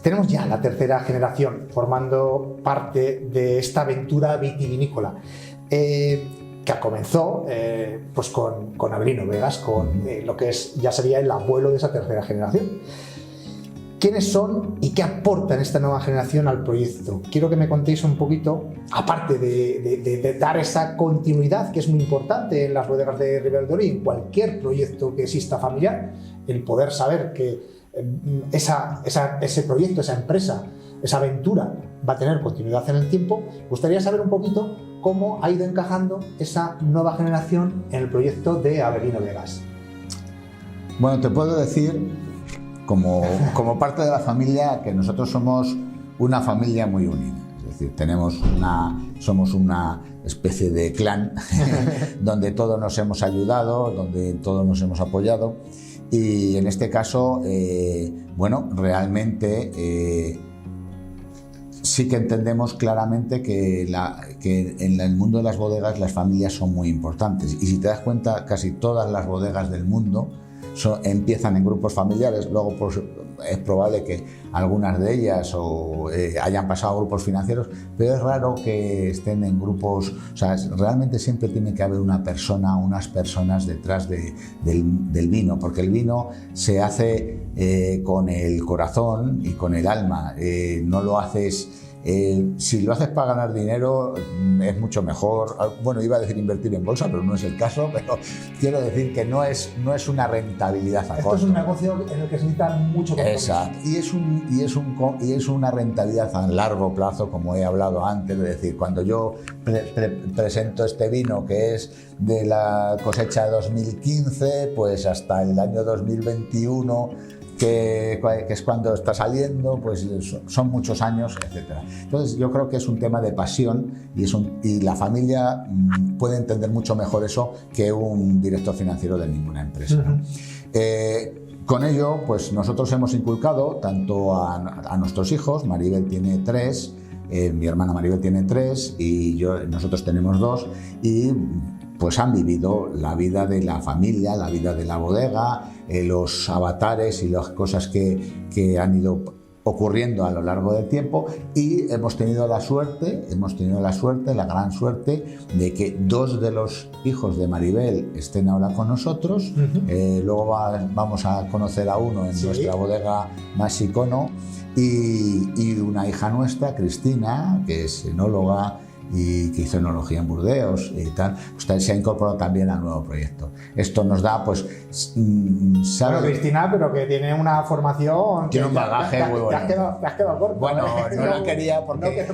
D: Tenemos ya la tercera generación formando parte de esta aventura vitivinícola, que comenzó pues con Avelino Vegas, con lo que ya sería el abuelo de esa tercera generación. ¿Quiénes son y qué aportan esta nueva generación al proyecto? Quiero que me contéis un poquito, aparte de dar esa continuidad que es muy importante en las bodegas de Ribera del Duero y en cualquier proyecto que exista familiar, el poder saber que ese proyecto, esa empresa, esa aventura va a tener continuidad en el tiempo. Me gustaría saber un poquito cómo ha ido encajando esa nueva generación en el proyecto de Avelino Vegas.
B: Bueno, te puedo decir, como parte de la familia, que nosotros somos una familia muy unida. Es decir, somos una especie de clan donde todos nos hemos ayudado, donde todos nos hemos apoyado. Y en este caso, realmente sí que entendemos claramente que en el mundo de las bodegas las familias son muy importantes. Y si te das cuenta, casi todas las bodegas del mundo empiezan en grupos familiares. Luego pues, es probable que algunas de ellas hayan pasado a grupos financieros, pero es raro que estén en grupos. O sea, realmente siempre tiene que haber unas personas detrás del vino, porque el vino se hace con el corazón y con el alma. No lo haces. Si lo haces para ganar dinero es mucho mejor. Bueno, iba a decir invertir en bolsa, pero no es el caso. Pero quiero decir que no es una rentabilidad a corto.
D: Esto es un negocio en el que se necesita mucho compromiso.
B: Exacto. Y es una rentabilidad a largo plazo, como he hablado antes. Es decir, cuando yo presento este vino, que es de la cosecha de 2015, pues hasta el año 2021, que es cuando está saliendo, pues son muchos años, etc. Entonces yo creo que es un tema de pasión y la familia puede entender mucho mejor eso que un director financiero de ninguna empresa, ¿no? Con ello, pues nosotros hemos inculcado tanto a nuestros hijos. Maribel tiene 3, mi hermana Maribel tiene 3 y nosotros tenemos 2, y pues han vivido la vida de la familia, la vida de la bodega, los avatares y las cosas que han ido ocurriendo a lo largo del tiempo, y hemos tenido la gran suerte de que 2 de los hijos de Maribel estén ahora con nosotros. Luego vamos a conocer a uno en nuestra bodega más icono, y una hija nuestra, Cristina, que es enóloga y que hizo enología en Burdeos y tal, pues se ha incorporado también al nuevo proyecto. Esto nos da, pues,
D: Bueno, Cristina, pero que tiene una formación...
B: Tiene un bagaje muy bueno.
D: Te has quedado corto.
B: Bueno, no lo quería porque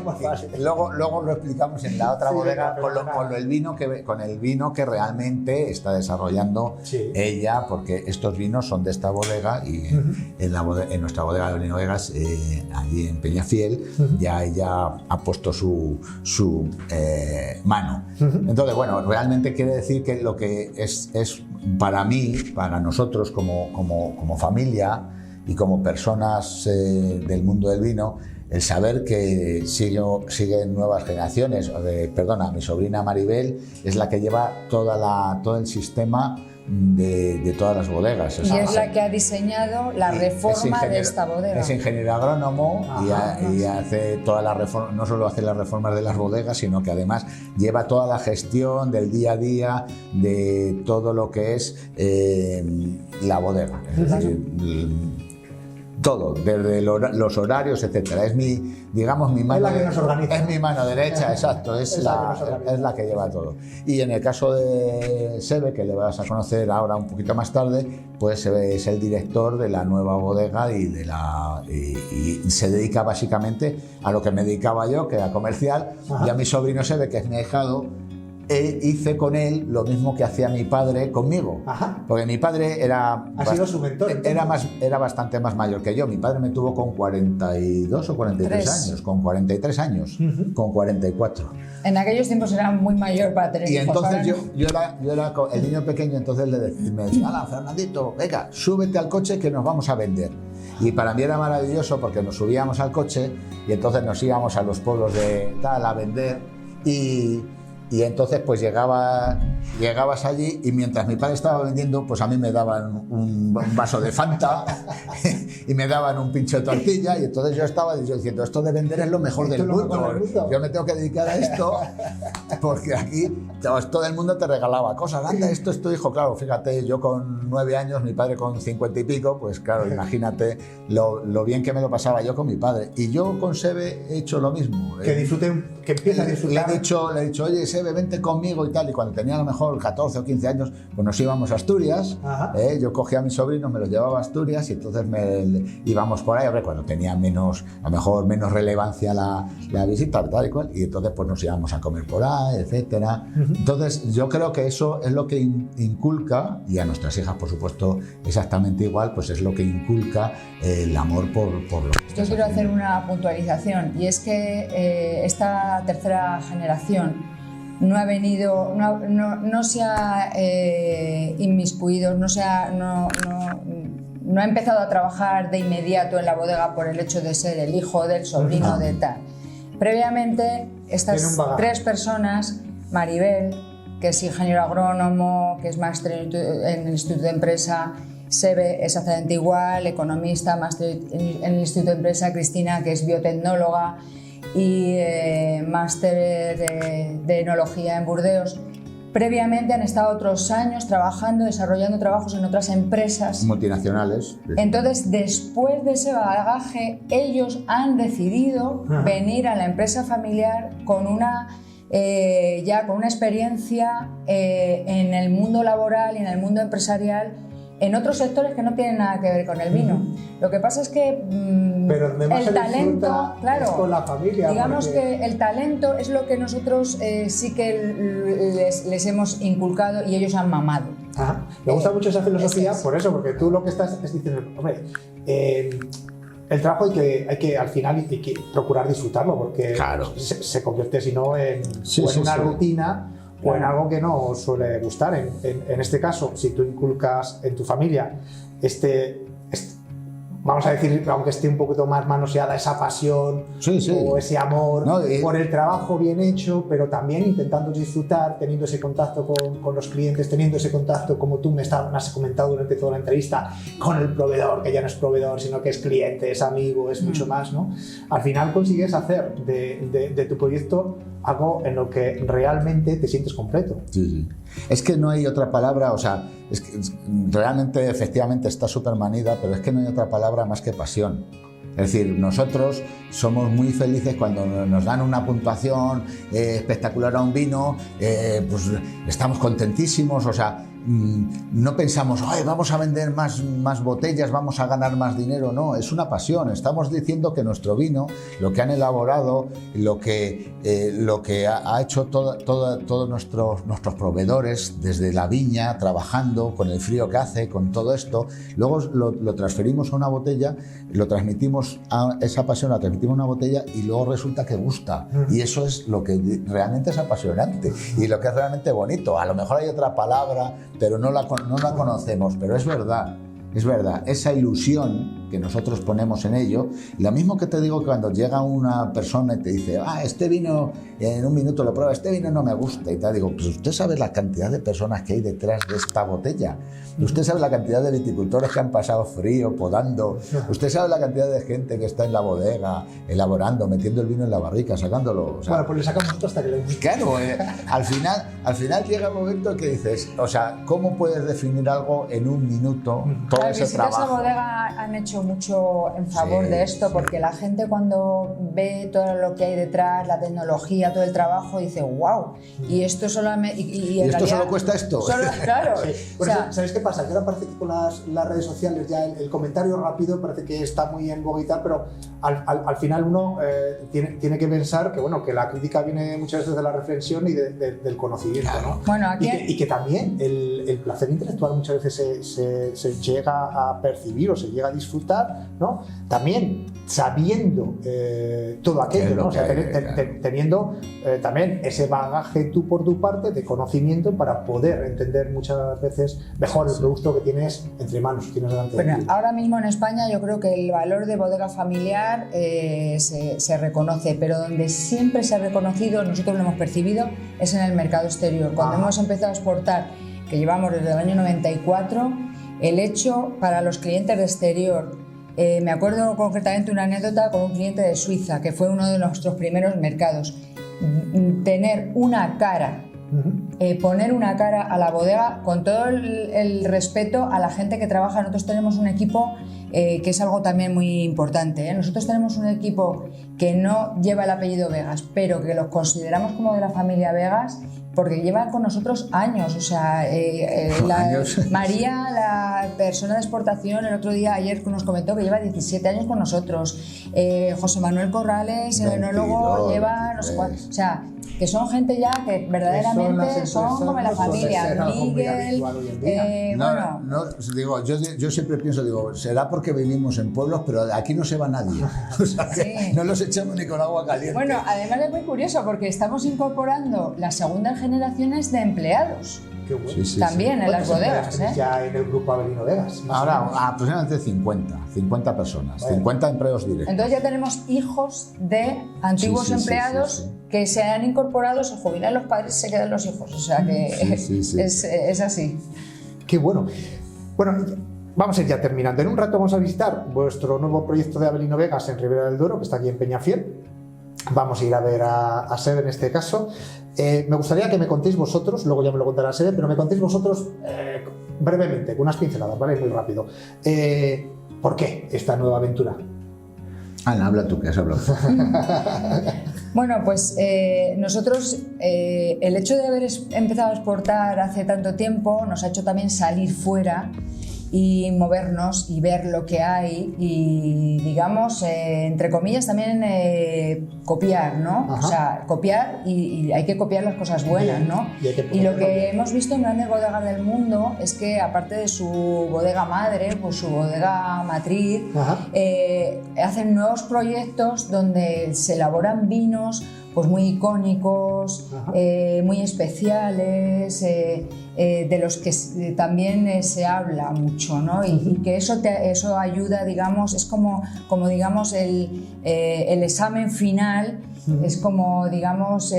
B: luego lo explicamos en la otra bodega con el vino que realmente está desarrollando ella, porque estos vinos son de esta bodega, y en nuestra bodega de Avelino Vegas, allí en Peñafiel, ya ella ha puesto su mano. Entonces, bueno, realmente quiere decir que lo que es para mí, para nosotros como familia y como personas del mundo del vino, el saber que siguen nuevas generaciones. Mi sobrina Maribel es la que lleva todo el sistema de todas las bodegas.
C: Y es la que ha diseñado la reforma de esta bodega.
B: Es ingeniero agrónomo y hace toda la reforma. No solo hace las reformas de las bodegas, sino que además lleva toda la gestión del día a día de todo lo que es la bodega. Es decir, todo, desde los horarios, etcétera. Es mi mano,
D: es la que nos organiza.
B: Es mi mano derecha, exacto, es la que lleva todo. Y en el caso de Sebe, que le vas a conocer ahora un poquito más tarde, pues es el director de la nueva bodega y se dedica básicamente a lo que me dedicaba yo, que era comercial. Y a mi sobrino Sebe, que es mi ahijado, hice con él lo mismo que hacía mi padre conmigo. Porque mi padre
D: ha sido su mentor.
B: Era bastante más mayor que yo. Mi padre me tuvo con 42 o 43 años, con 43 años, con 44.
C: En aquellos tiempos era muy mayor para tener hijos.
B: Y entonces yo era el niño pequeño, entonces me decía: ¡hala, Fernandito, venga, súbete al coche que nos vamos a vender! Y para mí era maravilloso porque nos subíamos al coche y entonces nos íbamos a los pueblos de tal a vender, Y entonces pues llegabas allí y mientras mi padre estaba vendiendo, pues a mí me daban un vaso de Fanta y me daban un pincho de tortilla, y entonces yo estaba diciendo, esto de vender es lo mejor del mundo. Yo me tengo que dedicar a esto porque aquí todo el mundo te regalaba cosas. Anda, esto es tu hijo. Claro, fíjate, yo con 9 años, mi padre con 50 y pico, pues claro, imagínate lo bien que me lo pasaba yo con mi padre. Y yo con Sebe he hecho lo mismo.
D: Que disfruten, que empiece a disfrutar.
B: Le he dicho, oye, Sebe, vente conmigo y tal. Y cuando tenía a lo mejor 14 o 15 años, pues nos íbamos a Asturias. Yo cogía a mis sobrinos, me los llevaba a Asturias y entonces íbamos por ahí. Hombre, cuando tenía a lo mejor menos relevancia la visita, tal y cual. Y entonces pues nos íbamos a comer por ahí, etcétera. Entonces yo creo que eso es lo que inculca, y a nuestras hijas, por supuesto, exactamente igual, pues es lo que inculca el amor por lo que
C: Yo quiero hacer una puntualización, y es que esta tercera generación no ha venido, no se ha inmiscuido, no ha empezado a trabajar de inmediato en la bodega por el hecho de ser el hijo del sobrino de tal. Previamente, estas 3 personas, Maribel, que es ingeniero agrónomo, que es máster en el Instituto de Empresa, Sebe es exactamente igual, economista, máster en el Instituto de Empresa, Cristina, que es biotecnóloga y máster de enología en Burdeos. Previamente han estado otros años trabajando, desarrollando trabajos en otras empresas
B: multinacionales.
C: Entonces, después de ese bagaje, ellos han decidido venir a la empresa familiar con una experiencia en el mundo laboral y en el mundo empresarial, en otros sectores que no tienen nada que ver con el vino. Lo que pasa es que el talento, claro,
D: es con la familia.
C: Digamos que el talento es lo que nosotros sí que les hemos inculcado y ellos han mamado.
D: Me gusta mucho esa filosofía por eso, porque tú lo que estás es diciendo, hombre, el trabajo hay que al final hay que procurar disfrutarlo, porque
B: claro,
D: se convierte si no en una rutina o en algo que no suele gustar. En este caso, si tú inculcas en tu familia vamos a decir, aunque esté un poquito más manoseada, esa pasión o ese amor por el trabajo bien hecho, pero también intentando disfrutar, teniendo ese contacto con los clientes, teniendo ese contacto, como tú me has comentado durante toda la entrevista, con el proveedor, que ya no es proveedor, sino que es cliente, es amigo, es mucho más, ¿no? Al final consigues hacer de tu proyecto algo en lo que realmente te sientes completo.
B: Sí. Es que no hay otra palabra, o sea, es que realmente, efectivamente, está súper manida, pero es que no hay otra palabra más que pasión. Es decir, nosotros somos muy felices cuando nos dan una puntuación espectacular a un vino, pues estamos contentísimos, o sea, no pensamos, vamos a vender más botellas, vamos a ganar más dinero. No, es una pasión. Estamos diciendo que nuestro vino, lo que han elaborado, lo que ha hecho todos nuestros proveedores desde la viña, trabajando con el frío que hace, con todo esto, luego lo transferimos a una botella, lo transmitimos a esa pasión, la transmitimos a una botella y luego resulta que gusta. Y eso es lo que realmente es apasionante y lo que es realmente bonito. A lo mejor hay otra palabra, pero no la conocemos, pero es verdad, esa ilusión que nosotros ponemos en ello. Lo mismo que te digo que cuando llega una persona y te dice, este vino, en un minuto lo prueba, este vino no me gusta, y te digo, pues usted sabe la cantidad de personas que hay detrás de esta botella, usted sabe la cantidad de viticultores que han pasado frío, podando, usted sabe la cantidad de gente que está en la bodega, elaborando, metiendo el vino en la barrica, sacándolo. O sea,
D: bueno, pues le sacamos esto hasta que le guste.
B: Claro, al final llega un momento que dices, o sea, ¿cómo puedes definir algo en un minuto? Todo ese trabajo.
C: Esa bodega han hecho mucho en favor de esto, porque la gente cuando ve todo lo que hay detrás, la tecnología, todo el trabajo, dice, wow, y esto solamente...
B: ¿Y esto solo cuesta esto?
C: Claro.
D: Por eso, ¿sabes qué pasa? Que ahora parece que con las redes sociales ya el comentario rápido parece que está muy en boga y tal, pero al final uno tiene que pensar que, bueno, que la crítica viene muchas veces de la reflexión y del conocimiento, ¿no?
C: Bueno, aquí
D: y que también el el placer intelectual muchas veces se llega a percibir o se llega a disfrutar, ¿no? También sabiendo todo aquello, ¿no? O sea, teniendo también ese bagaje tú por tu parte de conocimiento para poder entender muchas veces mejor el producto que tienes entre manos, tienes delante de ti.
C: Ahora mismo en España yo creo que el valor de bodega familiar se reconoce, pero donde siempre se ha reconocido, nosotros lo hemos percibido, es en el mercado exterior. Cuando hemos empezado a exportar, que llevamos desde el año 94, el hecho para los clientes de exterior, me acuerdo concretamente una anécdota con un cliente de Suiza, que fue uno de nuestros primeros mercados. Tener una cara, poner una cara a la bodega con todo el respeto a la gente que trabaja. Nosotros tenemos un equipo que es algo también muy importante, ¿eh? Nosotros tenemos un equipo que no lleva el apellido Vegas, pero que los consideramos como de la familia Vegas, porque llevan con nosotros años. O sea, María, la persona de exportación, ayer nos comentó que lleva 17 años con nosotros. José Manuel Corrales, el enólogo, lleva no sé cuánto. O sea, que son gente ya que verdaderamente son como la familia. Miguel,
B: yo siempre pienso, será porque vivimos en pueblos, pero aquí no se va nadie. O sea, que no los echamos ni con agua caliente.
C: Bueno, además es muy curioso porque estamos incorporando las segundas generaciones de empleados.
B: Sí,
C: también en las bodegas,
D: ya en el grupo Avelino Vegas.
B: Ahora aproximadamente 50 personas, 50 empleos directos.
C: Entonces ya tenemos hijos de antiguos empleados que se han incorporado, se jubilan los padres y se quedan los hijos. O sea que es así.
D: Qué bueno. Bueno, vamos a ir ya terminando. En un rato vamos a visitar vuestro nuevo proyecto de Avelino Vegas en Ribera del Duero, que está aquí en Peñafiel. Vamos a ir a ver a Sebe en este caso. Me gustaría que me contéis vosotros, luego ya me lo contará Sebe, pero me contéis vosotros brevemente, con unas pinceladas, ¿vale? Muy rápido. ¿Por qué esta nueva aventura?
B: Ana, habla tú, que has hablado.
C: Bueno, pues nosotros, el hecho de haber empezado a exportar hace tanto tiempo nos ha hecho también salir fuera y movernos y ver lo que hay y, digamos, entre comillas, también copiar, ¿no? Ajá. O sea, copiar y hay que copiar las cosas buenas, ¿no? Y lo que hemos visto en grandes bodegas del mundo es que, aparte de su bodega madre, pues su bodega matriz, hacen nuevos proyectos donde se elaboran vinos pues muy icónicos, muy especiales, de los que también se habla mucho, ¿no? Y que eso ayuda, digamos, es como digamos el examen final, es como, digamos,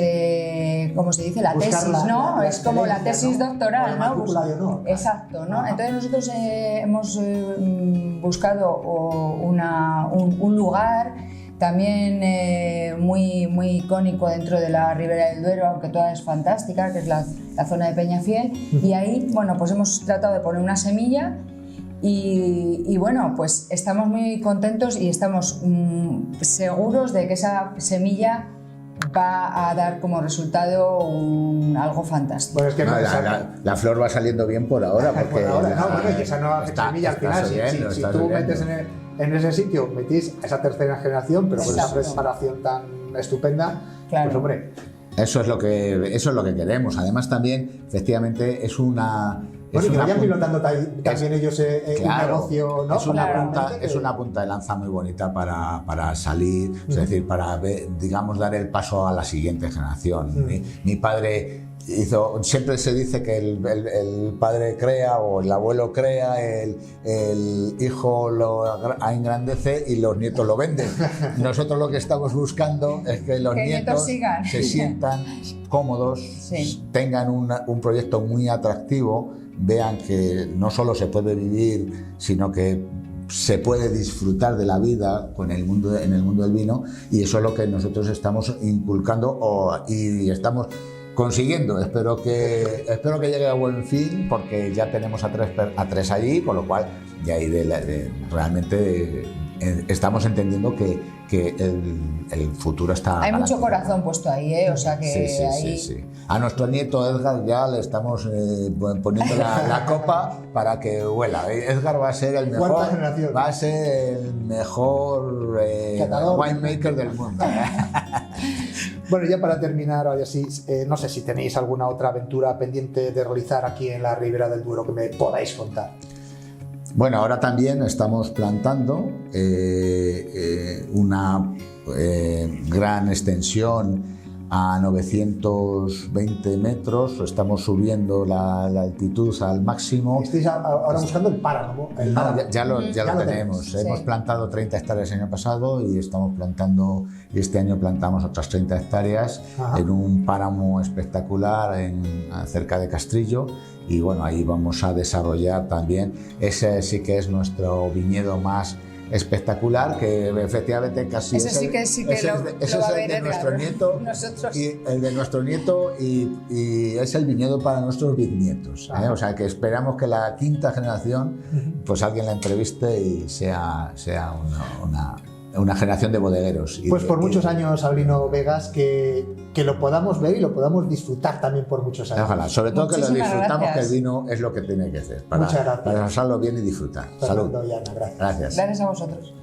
C: como se dice, la tesis, ¿no? Es como la tesis doctoral, ¿no? Exacto, ¿no? Entonces nosotros hemos buscado un lugar también muy icónico dentro de la Ribera del Duero, aunque toda es fantástica, que es la zona de Peñafiel, y ahí, bueno, pues hemos tratado de poner una semilla y bueno, pues estamos muy contentos y estamos seguros de que esa semilla va a dar como resultado algo fantástico.
B: Bueno, es que la flor va saliendo bien por ahora, porque
D: por ahora, bueno, y esa nueva semilla al final, si tú metes en ese sitio, metís a esa tercera generación, pero con esa preparación tan estupenda, claro. Pues hombre.
B: Eso es lo que queremos. Además también, efectivamente, es una...
D: Bueno, y que vayan pilotando también ellos un negocio, ¿no?
B: Es una punta de lanza muy bonita para salir, es decir, para digamos, dar el paso a la siguiente generación. Mi padre siempre se dice que el padre crea o el abuelo crea, el hijo lo engrandece y los nietos lo venden. Nosotros lo que estamos buscando es que los nietos se sientan cómodos, tengan un proyecto muy atractivo, vean que no solo se puede vivir, sino que se puede disfrutar de la vida en el mundo del vino, y eso es lo que nosotros estamos inculcando y estamos consiguiendo. Espero que llegue a buen fin, porque ya tenemos a tres allí, con lo cual de ahí realmente estamos entendiendo que el futuro está...
C: Hay mucho
B: garantizado.
C: corazón puesto ahí, ¿eh? O sea que ahí...
B: Sí. A nuestro nieto Edgar ya le estamos poniendo la copa para que huela. Edgar va a ser el mejor,
D: Cuarta generación.
B: va a ser el mejor winemaker del mundo.
D: Bueno, ya para terminar, ahora sí, no sé si tenéis alguna otra aventura pendiente de realizar aquí en la Ribera del Duero que me podáis contar.
B: Bueno, ahora también estamos plantando una gran extensión a 920 metros, estamos subiendo la altitud al máximo.
D: Estáis ahora buscando el páramo.
B: Ya lo tenemos. Hemos plantado 30 hectáreas el año pasado y estamos plantando, y este año plantamos otras 30 hectáreas en un páramo espectacular cerca de Castrillo. Y bueno, ahí vamos a desarrollar también, ese sí que es nuestro viñedo más espectacular, que efectivamente casi
C: ese sí que lo va a ver
B: el de nuestro nieto,
C: nosotros.
B: y el de nuestro nieto y es el viñedo para nuestros bisnietos, ¿eh? O sea que esperamos que la quinta generación pues alguien la entreviste y sea una generación de bodegueros.
D: Pues por muchos años, Albino Vegas, que lo podamos ver y lo podamos disfrutar también por muchos años.
B: Ojalá, sobre todo
C: Muchísimas
B: que lo disfrutamos,
C: gracias.
B: que el vino es lo que tiene que hacer,
D: Muchas gracias.
B: para pasarlo bien y disfrutar.
D: Fernando
B: Salud.
D: y Ana, gracias.
B: Gracias.
C: Gracias a vosotros.